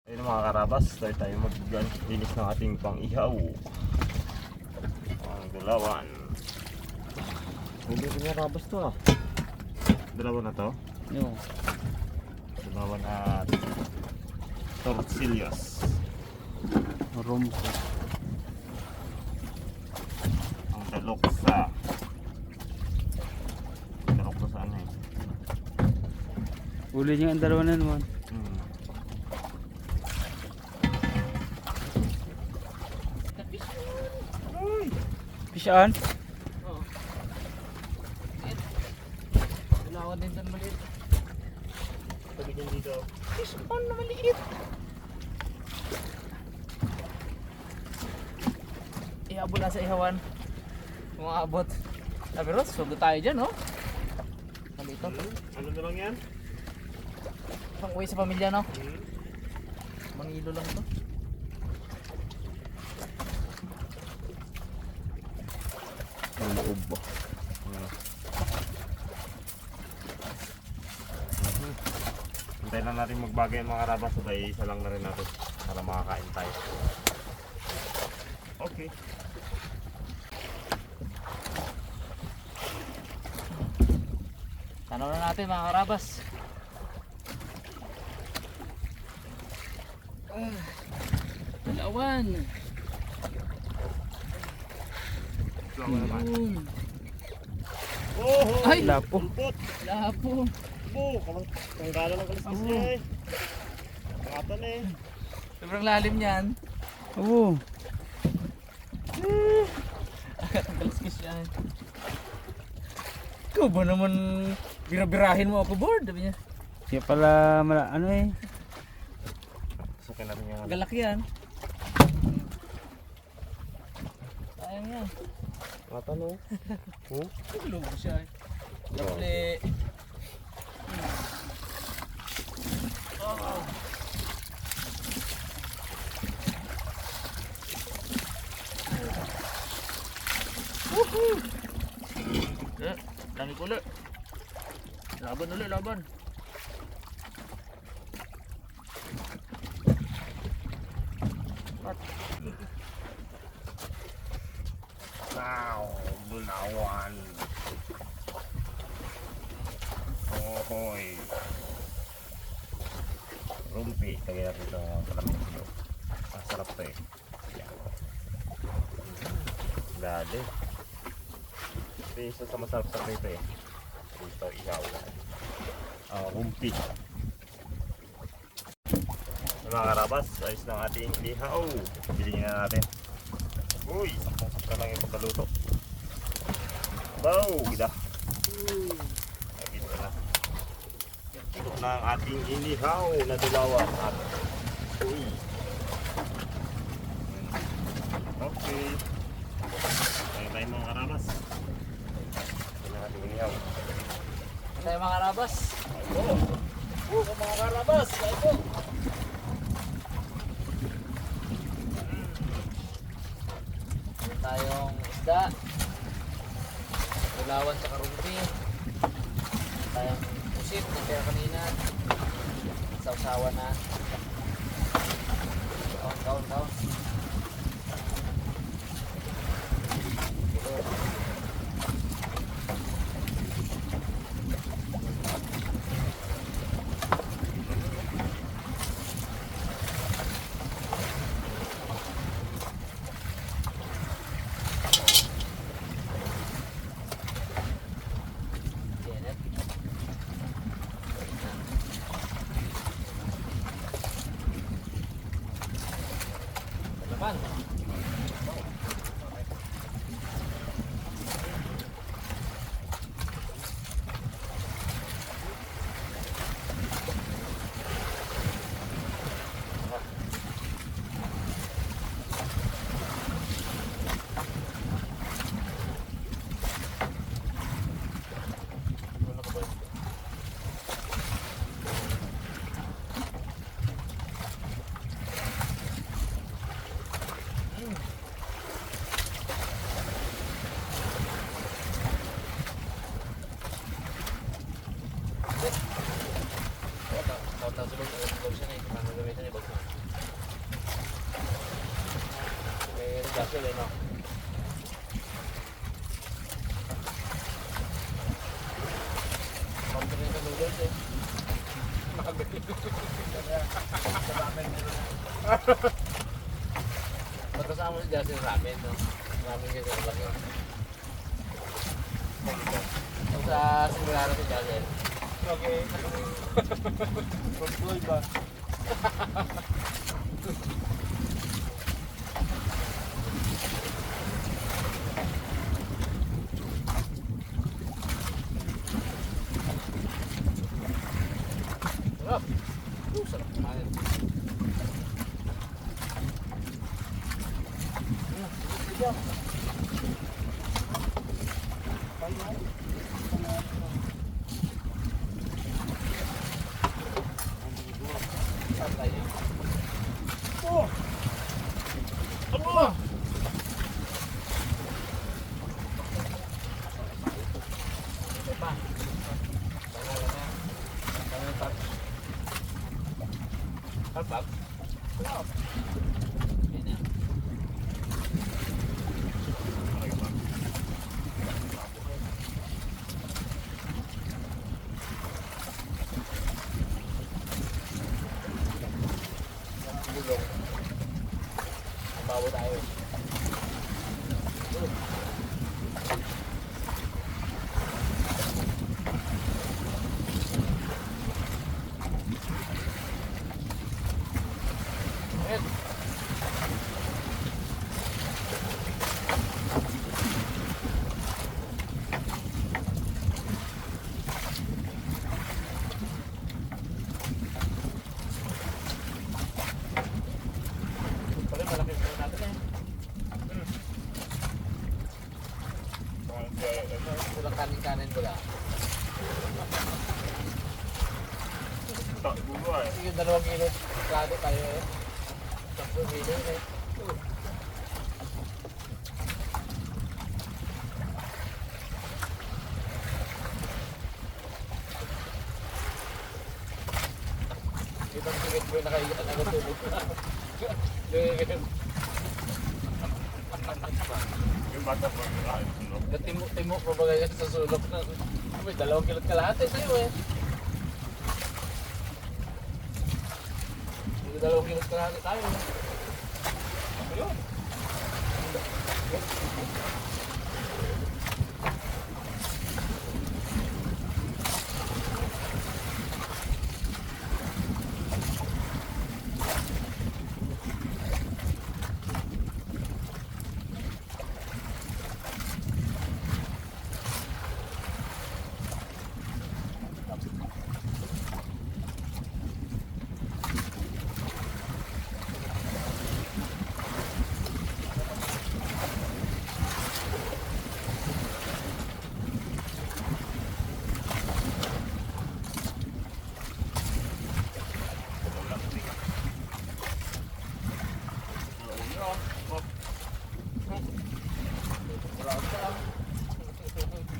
Ayun mga karabas, tayo maglinis ng ating pang-ihaw. Ang dalawan. Hindi ko niya karabas to ah. Dalawa na to? Yo. Dalawa na tortillas. Rompo. Ang daloksa. Daloksa sa ano eh? Uli niya ang dalawa na naman. Pisaan? Oo. Dalawa din doon maliit. Sabi niyan dito. Fish on na maliit. Ihabol na sa ihawan. Umaabot. Sabi Ross, sugod tayo dyan, oh. Nandito. Ano na lang yan? Pang uwi sa pamilya, no? Mangilo lang to. Ang loob ba? Hintayin lang natin magbagay ang mga karabas. Sabay isa lang na rin natin para makakain tayo. Okay. Tanaw na natin mga karabas. Dalawan. Dalawa naman. Yun. Oh, Ay! Lapo. pulpot. Lapo. Oh, kanggalan ng kaliskis niya eh. Pangatan eh. Sobrang lalim yan. Oo. Agad ang kaliskis yan. Ikaw ba naman birabirahin mo ako board? Sabi niya. Siya pala ano eh. Sukin natin yung Galak yan. Sayang yan. pangatan oh. Oh. Lubo siya eh. Napuli. Dami ko ulit. Laban ulit, laban. Wow, bulawan. Ohoy. Rumpi. Kaya natin ito kalamit ito. Masarap to eh. Yan. Dali. Ito yung isa sa masarap sa prito eh. Ito ihaw. Rumpi. Mga karabas, ayos ng ating ihaw. Bilhin na natin. Uy, sakta lang yung pagkaluto. Bow, gida. Nakita na. Ito na ang ating inihaw na dalawan. At, uy. Okay. Tayo tayo mga karabas. Ito na ating inihaw. Tayo mga karabas. Mga karabas. Tayo po. Meron tayong isda. Bulawan sa karumpi. Tayong pusit na kaya kanina. Sausawa na. Kaon. Naman. Tapos sulog siya na eh. Paano gamitin ibag mo? May gasol eh no? Pagka rin sa noodles eh. Pagkasama si Justin ramen no? Ramen kasi na lang yun. Kung sa simulano si Justin. Okay. Control ba? Sarap. Sarap kumain. Oh! Ano? Harap. Sarap. Yan na. Bulong. Bawa tayo. Ayan. Pala malaki po natin eh. Walang kanin-kanin wala. Tak bunuh Yung 2 kilo kado tayo eh. 10 kilo eh. Ibang tingin mo yung nakatulog. Yung bata pa Timok pa ba kayo sa sulok na may 2 kilot kalahati sa'yo eh. May 2 kilot kalahati tayo eh. Ayun.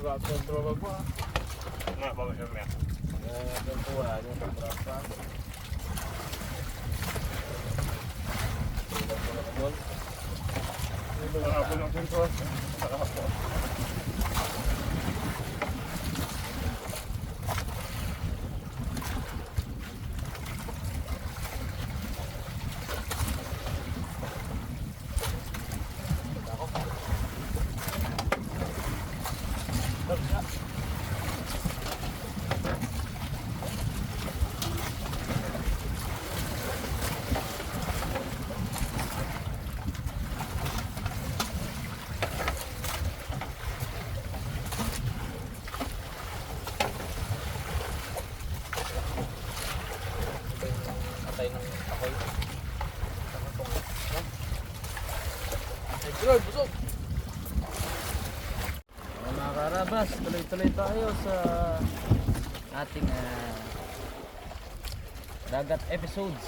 Berapa berapa? Nggak bagus ya. Berapa aja berapa? Aku nak kontrol. Patay ng ako'y. Ay, busog! Mga karabas, tuloy-tuloy tayo sa ating dagat episodes.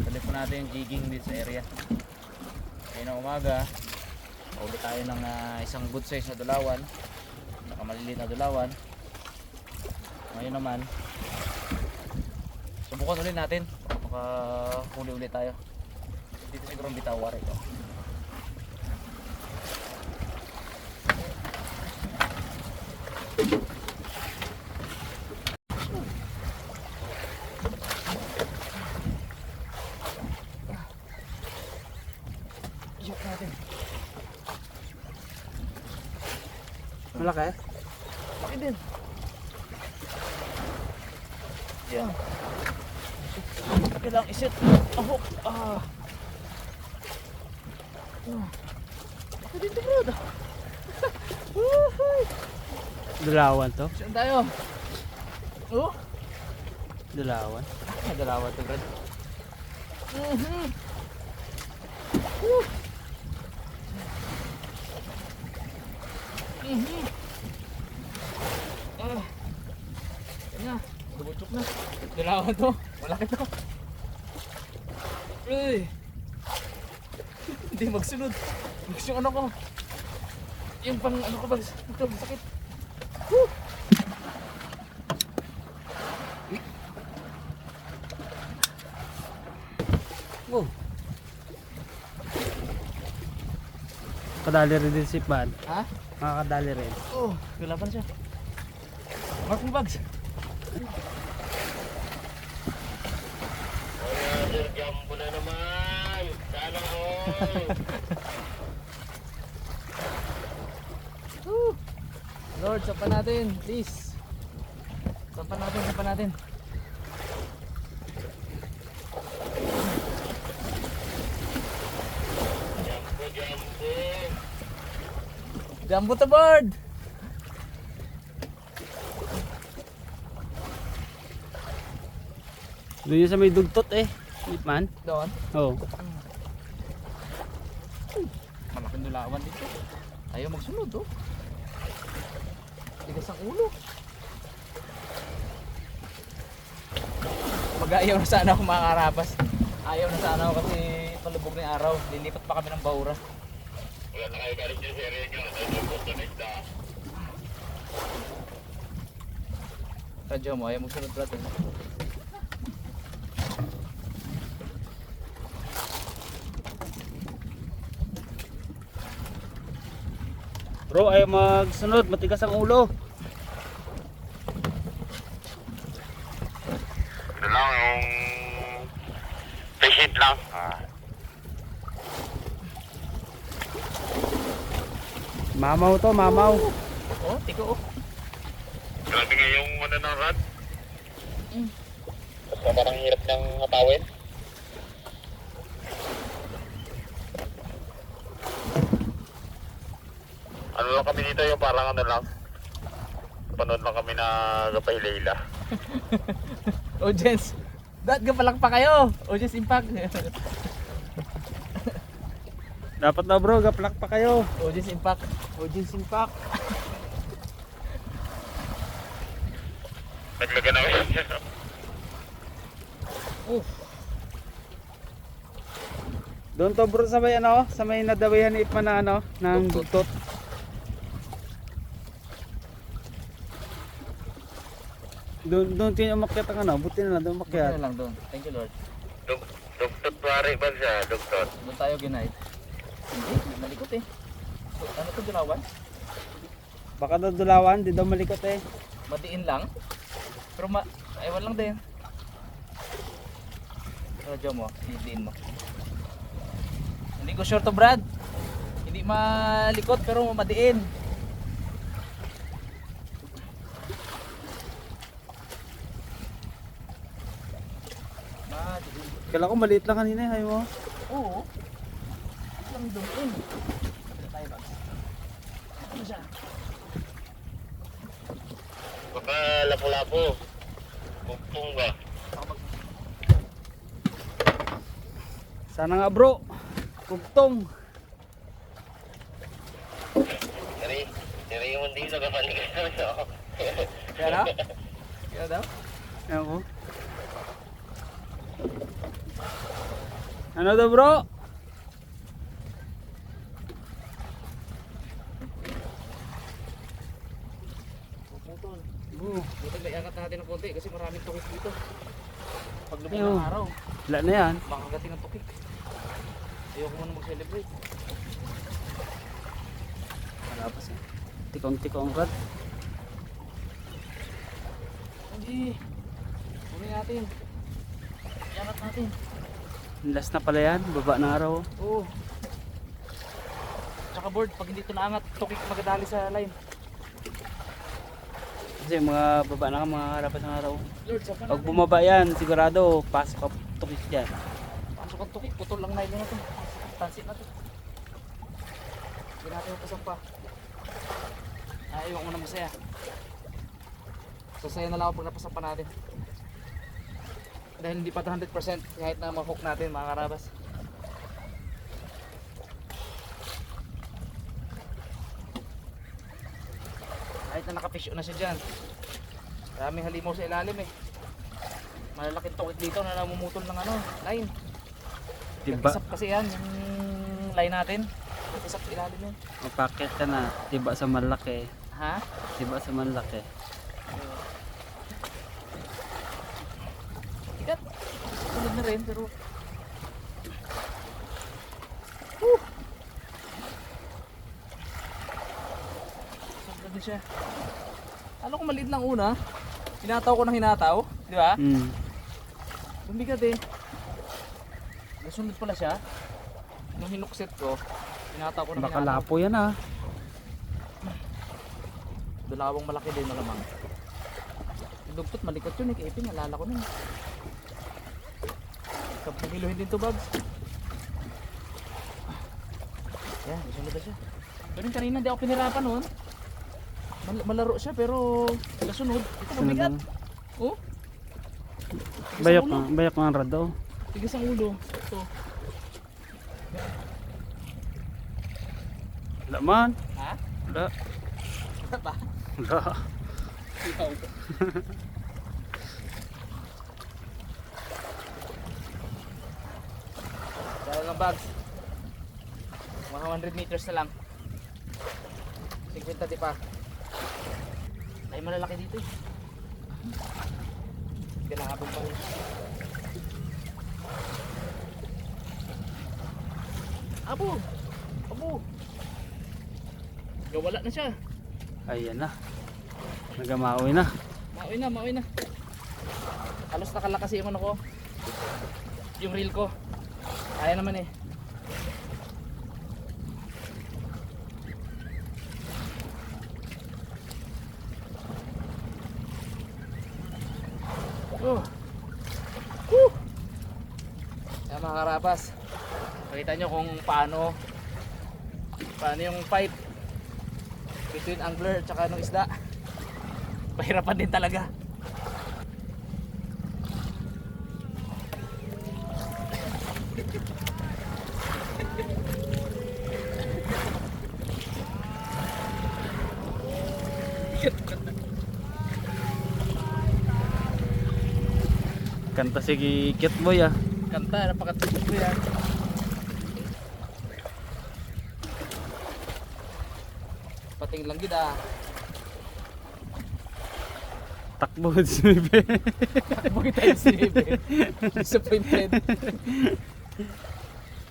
Tuloy po natin yung jigging dito sa area. Ngayon na umaga, ulit tayo ng isang good size na dulawan, nakamaliliit na dulawan. Ngayon naman, Subukan ulit natin. Makahuli ulit tayo. Dito siguro ang bitawa rin. Iyak natin. Malaki? Laki din. Yan. Kailangang isit. Ahok. Laki din ito bro. Woohoo! Dalawan to? Saan tayo? Oh? Dalawan. Dalawa to bro. Yan na. Bumutsok na. Dalawa to. Malaki to. Uy. Hindi magsunod. Gusto yung ano ko. Yung pang ano ko ba? Ito, sakit. Woo! Oh. Kadali rin din si Pan. Ha? Makakadali rin. Oh, galapan siya. Mark mo bags. Sir Jumbo na naman. Sana all. Lord, sapan natin, please. Sapan natin, sapan natin. Jumbo. Jumbo to board! Doon yun sa may dugtot eh. Ipman. Doon. Oo. Malaking dulawan dito. Ayaw magsunod, oh. Tigas ang ulo. Mag-ayaw na sana ako makakarapas. Ayaw na sana ako kasi palubog na yung araw. Lilipat pa kami ng Baura. Wala na kayo galing dyan sa area nyo. Dahil yung punto na isda. Radyo mo, ayaw magsunod pala ito. Bro, ayaw magsunod. Matigas ang ulo. Ito lang yung patient lang. Mamaw to, mamaw. Oh, tiko oh. Grabe nga yung ano ng rod. Basta parang hirap ng hatawin. Ano lang kami dito yung parang ano lang. Panood lang kami na Gapay-Layla. Audience, dapat gapalang pa kayo. Audience impact. Dapat na bro, gaplak pa kayo. Audience impact. Audience impact. Naglaga na kami. Doon to bro sa may ano, sa may nadawihan ni Ipman na ano, ng Dugtot. dugtot. Doon tayo umakyat ang ano, buti na lang doon Kaya umakyat. lang doon. Thank you Lord. Dugtot pare ba siya? Dugtot. Doon tayo ginay. Hindi, malikot eh. So, ano to dulawan? Baka daw dulawan, di daw malikot eh. Madiin lang. Pero ewan lang din. Radyo mo, diin mo. Hindi ko sure to Brad. Hindi malikot pero madiin. Madiin. Kala ko maliit lang kanina eh, ayaw mo. Oo. Lang doon. Dito tayo ba? Ano siya? Baka lapo-lapo. Bugtong ba? Sana nga bro. Kugtong. Siri yung hindi sa kapaligan. Kaya daw? Kaya daw? Ayaw ko. Ano daw bro? Puputol. Buti may angat natin ng konti kasi maraming tukis dito. Pag lumang Ayun. ng araw, Wala na yan. makagating ang tukik. Ayoko muna mag-celebrate. Malapas yan. Tikong-tikong rad. Hindi. Kunin natin. Yangat natin. Last na pala yan. Baba ng araw. Oo. Tsaka board, pag hindi ito naangat, tukik magadali sa line. Kasi mga baba na ka, mga harapan ng araw. Lord, saan pa Pag natin? bumaba yan, sigurado pasok ka tukik dyan. Pasok ang tukik, putol lang nylon na ito. Tansit na ito. Hindi natin mapasok pa. Iwan ko na masaya. Sasaya na lang ako pag napasok pa natin. Dahil hindi pa 100% kahit na ma-hook natin mga karabas. Kahit na nakapisyo na siya dyan. Maraming halimaw sa ilalim eh. Malalaking tukik dito na namumutol ng ano, line. Diba? Isap kasi yan, yung line natin. Isap sa ilalim yun. Mapakit ka na. Diba sa malaki. Ha? Diba sa malaki. Ikat. Tulad na rin pero Sobrang din siya. Ano kung maliit lang una? Hinataw ko ng hinataw, di ba? Bumigat eh. Nasunod pala siya. Nung hinukset ko, hinataw ko ng Baka hinataw. lapo yan ah. Dalawang malaki din malamang. Dugtot malikot yun eh, kaipin, nalala ko nun. 10 kilo din to, Babs. Yan, nasunod na siya. Pero yung kanina di ako pinirapan nun. Malaro siya pero nasunod. Ito mabigat. Oh? Bayok nga ang rado. Tigas ang ulo. Ito. Wala man. Ha? Wala. Ano ba? Wala. Ikaw. Dahil ng bags. Mga 100 meters na lang. 50 di pa. Ay malalaki dito eh. Kailangan pa rin. Abo! Abo! Wala na siya. Ayan na. Nagamaoy na. Maoy na, maoy na. Halos nakalakas yung ano ko. Yung reel ko. Kaya naman eh. Oh. Yan mga karapas. Pakita nyo kung paano yung fight between angler at saka ng isda. Pahirapan din talaga. Kanta si Kit Boy ah. Kanta, napakatugod ko yan. Pating lang gid ah. Takbo si Bebe. Takbo kita yung sinebe. Disappointed.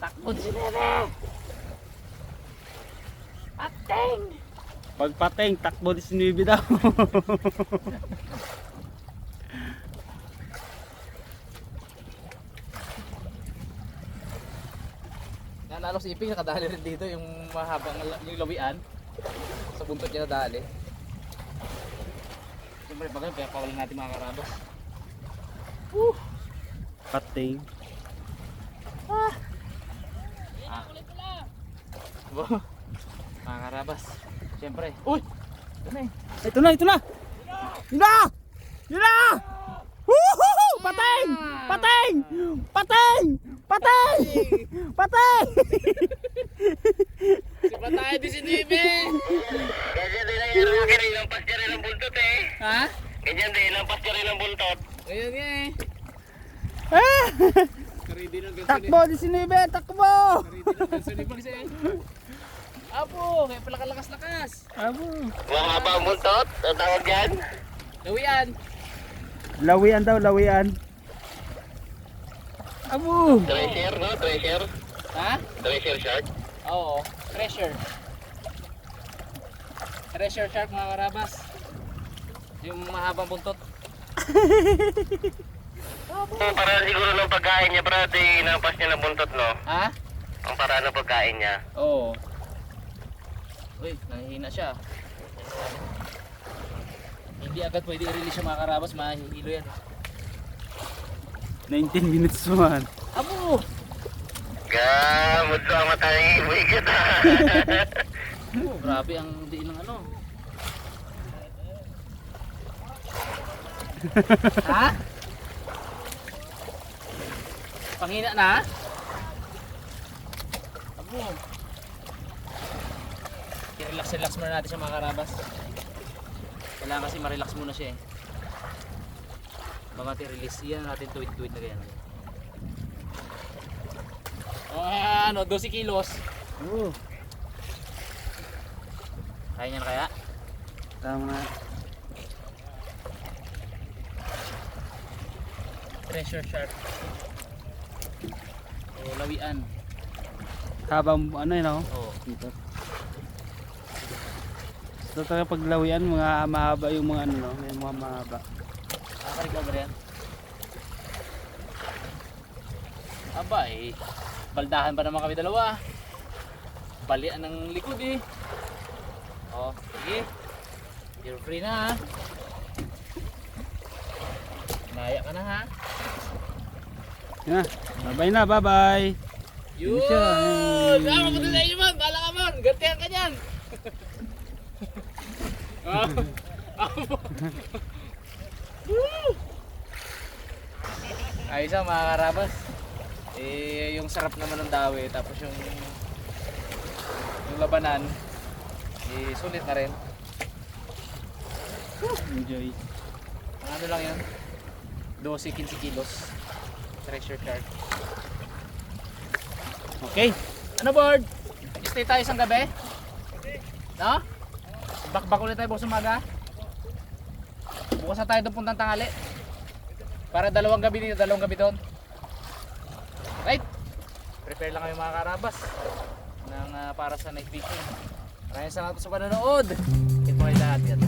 Takbo si Nene. Pating! Pagpating, takbo si Bebe daw. Nanalo si Iping, nakadali rin dito yung mahabang yung lawian. Sa buntot niya nadali. Siyempre bagay, kaya pawalan natin mga karabas. Pating. Diba? Mga karabas. Siyempre. Uy! Ito na eh. Ito na, ito na. Yun na! Yun na! Woohoo! Pating! Pating! Pating! Pating! Pating! Sipa tayo di si Nibe! Ganyan din ang yung akin, ilampas ka rin ang buntot eh. Ha? Ganyan din, ilampas ka rin ang buntot. Ngayon nga eh. Ah! Karidi ng ganso Takbo di si Bebe, takbo! Karidi ng ganso ni Bags eh. Apo, kaya pala kalakas-lakas. Abo. Mga ba ang buntot? Ang tawag yan? Lawian. Lawian daw, lawian. Abo! Treasure, no? Treasure. Ha? Treasure shark. Oo, treasure. Treasure shark mga karabas. Yung mahabang buntot. Para siguro ng pagkain niya, brad, inampas niya ng buntot, no? Ha? Ang para ng pagkain niya. Oo. Uy, nangihina siya. Hindi agad pwede i-release yung mga karabas, mahihilo yan. 19 minutes man. Abo! Gamot sa matay, iboy kita. Oh, grabe ang diin ng ano. Ha? Panghina na? Abo. I-relax muna natin siya mga karabas. Kailangan kasi ma-relax muna siya eh. Bago natin release, yan natin tuwid-tuwid na ganyan. Ano, 12 kilos. Oo. Kaya niya na kaya? Tama na. Treasure shark. O, lawian. Habang ano yun ako? Oo. Dito. So talaga paglawian, mga mahaba yung mga ano, no? May mga mahaba. Nakaka-recover yan. Aba eh. Baldahan pa naman kami dalawa. Balian ng likod eh. O, sige. You're free na ha. Naya ka na ha. Yan na. Bye-bye na, bye-bye. Yun! siya. Ah, mabuti sa inyo man! Bala ka man! Gantihan ka dyan! Ah, ayos ang mga karabas. Eh, yung sarap naman ng dawi, tapos yung labanan, eh, sulit na rin. Enjoy. Ang ano lang yun, 12-15 kilos. Treasure shark. Okay. Ano board? Stay tayo isang gabi? No? Bakbak ulit tayo bukas umaga? Bukas na tayo doon puntang tanghali. Para 2 gabi dito, 2 gabi doon. Right? Prepare lang kayo mga karabas ng para sa night fishing. Maraming salamat sa panonood. Ito ay lahat yan.